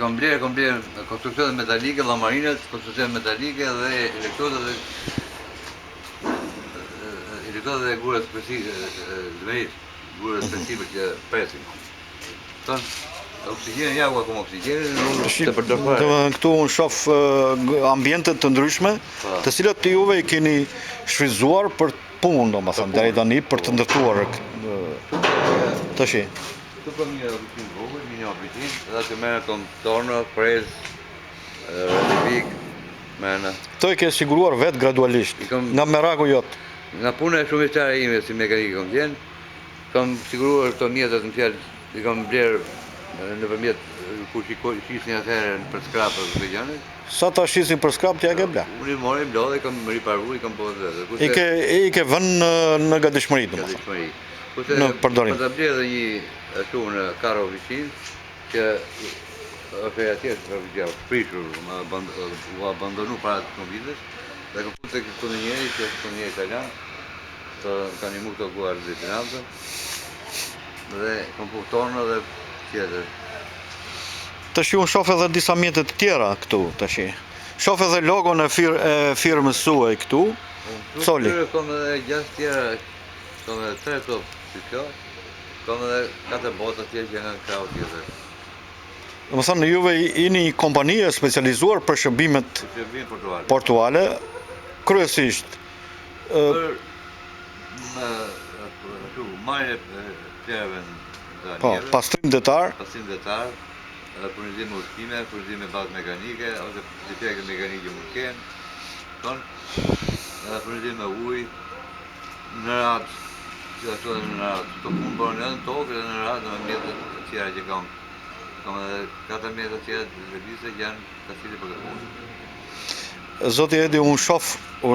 Kam blerë konstruksionet metalike, llamarinat, konstruksionet metalike dhe elektrodet dhe gurët specifike që presin. Ton oksigjenin ja ku oksigjenin të përdor fare. Këtu unë shoh ambiente të ndryshme, të cilat juve i keni shfrytzuar për punë, domethënë deri tani për të ndërtuar tash. Këtu po një oficinë vogël, një oficinë, edhe që merret kon torna, prez, revik, merna. Këto e ke siguruar vetë gradualisht, nga meraku jot. Nga puna e shumiçare ime si mekanik kam qenë, kam siguruar këto mjetet në fjalë, i kam blerë nëpërmjet kur shisnin atëherë për skrapë të gjëra. Sa ta shisnin për skrap t'ja ke bla? Unë i mori blodhe, kam riparuar, i kam bërë vetë. I ke vënë në gatishmëri domethënë. Në përdorim. Po ta blerë edhe një ashtu në karo oficinë që është atje për prishur, u abandonu para të konvites, dhe kam punë tek konjeri që është konjeri italian, ka një të guar dhe financa, dhe kam punë torna dhe tjetër. Tash unë shoh edhe disa mjete të tjera këtu tash. Shoh edhe logon e firmës suaj këtu. Coli. Kam edhe 6 tjera, kam edhe 3 top si kjo, kam edhe 4 bota tjetër që janë krau tjetër. Domethënë juve jeni një kompani e specializuar për shërbimet portuale, kryesisht për marrje plerëve po, pastrim detar, furnizim me ushqime, furnizim me bazë mekanike, ose defekte mekanike mund të kenë, edhe furnizim me ujë, në radhë, që ashtu edhe në radhë. Këto punë bëhen edhe në tokë edhe në radhë me mjetet të tjera që kam. Kam edhe 4 mjetet të tjera të servise që janë facilite për këtë punë. Zoti Edi, unë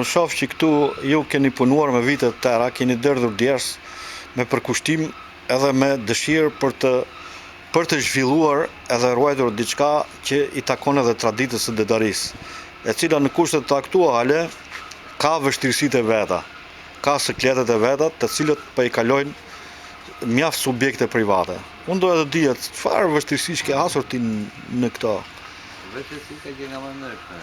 shoh që këtu ju keni punuar me vite të tëra, keni derdhur djers me përkushtim edhe me dëshirë për të zhvilluar edhe ruajtur diçka që i takon edhe traditës së detarisë, e cila në kushtet të aktuale ka vështirësitë e veta, ka sikletet e veta, të cilët po i kalojnë mjaft subjekte private. Unë doja të dija çfarë vështirësish ke hasur ti në këto. Vështirësi ka që nga më ndryshme.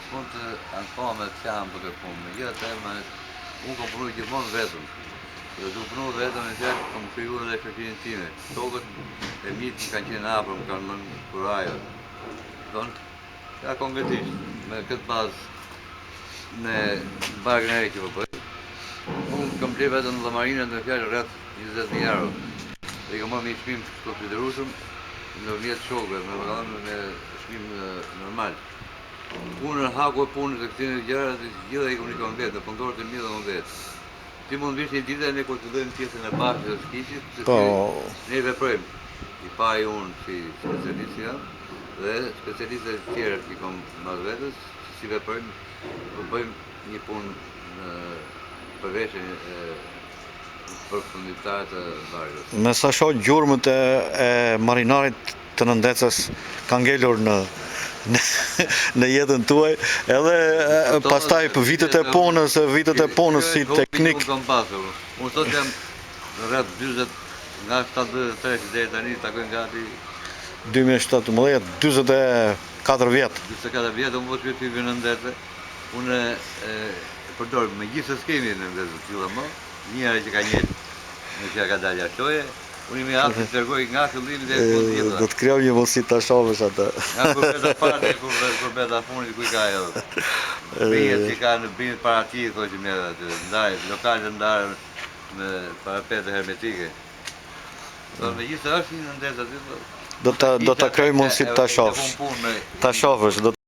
S'mund të ankohem me të jam për këtë punë. Megjithatë, unë kam punuar gjithmonë vetëm. Dhe duke punuar vetëm në fjalë kam krijuar edhe shoqërinë time. Tokët e mitë më kanë qenë afër, më kanë mënë kurajo. Don, ja konkretisht, me këtë bazë në bagën e që po bëj. Unë kam blerë vetëm llamarinat në fjalë rreth 20.000 euro. Dhe kam marrë një çmim konsiderueshëm nëpërmjet shokëve, me çmim normal. Unë haku e punës e këtyre gjërave gjithë i komunikon vetë, në punëtorët e mi dhe unë vetë. Ti mund vish një ditë ne konsiderojmë pjesën e bashkë të skiqit, se ne veprojmë. I paj unë si specialist jam, dhe specialistët e tjerë që kam mas vetës, si veprojmë, po bëjmë një punë në përveshjen përfundimtare të vargës. Me sa shoh gjurmët e marinarit të Nëndecës kanë ngelur në jetën tuaj, edhe pastaj për vitet e punës si teknik. Unë sot jam rreth 40, nga 73 deri tani takojnë gati 2017, 44 vjet. 44 vjet, unë po shkoj në Nëndecë. Unë përdor me gjithë skemi në Nëndecë tilla më, njëra që ka njëjtë, në që ka dalë ashtoje. Unë mi hapë të tërgoj nga fillimi dhe fundit jetës. Do të krejoj një mundësi ta shohësh atë. Nga kur beta parë, kur beta funit, ku i ka edhe. Bijet që ka në bindet para ti, thoi që me atë, ndaj, lokale ndarë me parapete hermetike. Me gjithë është një Nëndecë aty. Do ta krejoj mundësi ta shohësh. Ta shohësh.